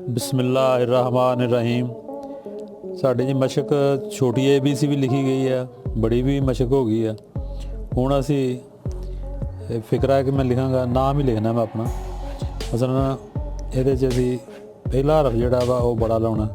बिस्मिल्लाहिर्रहमानिर्रहीम। साढ़े जी मशक छोटी ABC भी लिखी गई है, बड़ी भी मशक हो गई है। हुण असी फिक्र है कि मैं लिखांगा, नाम ही लिखना मैं अपना। मसलन ये असी पहला हरफ जिहड़ा वा वो बड़ा लाउणा।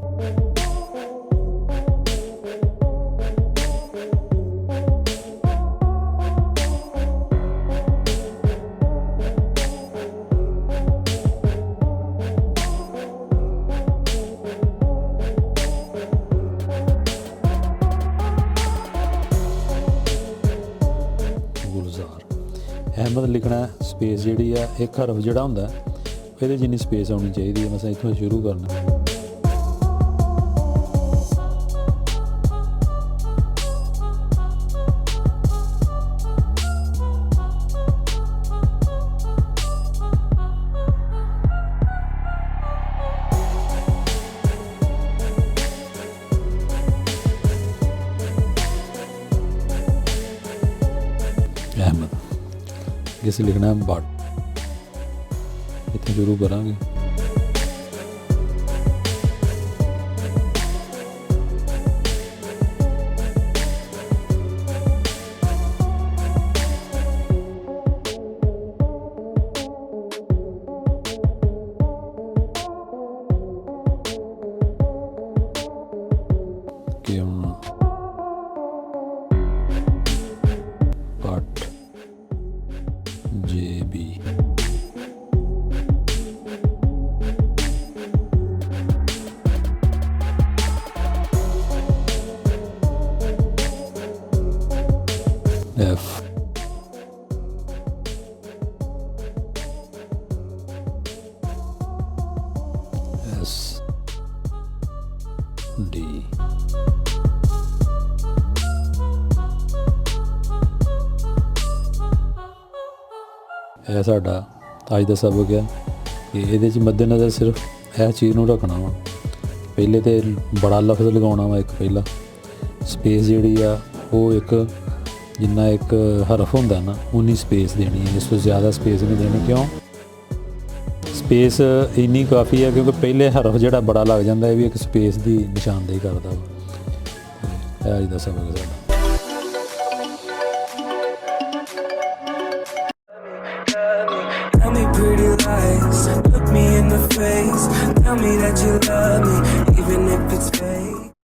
गुलजार अहमद लिखना स्पेस जी एक हरफ जोड़ा होंगे ये जिन्नी स्पेस आनी चाहिए। मैं इतों शुरू करना। अहमद किस लिखना है बाट इतने शुरू करांगे। बाट JB F S D है साडा अज का सबक है कि ये मद्देनज़र सिर्फ यह चीज़ नूं रखना वा। पहले तो बड़ा लफ्ज़ लगाना वा, एक पहला स्पेस जी वो एक जिन्ना एक हरफ होंदा ना उन्नी स्पेस देनी है, इस तो ज़्यादा स्पेस नहीं देनी। क्यों स्पेस इन्नी काफ़ी है क्योंकि पहले हरफ जोड़ा बड़ा लग जाता है, भी एक स्पेस की निशानदेही करता है। अज का सबक है साडा। Tell me pretty lies, look me in the face, tell me that you love me, even if it's fake.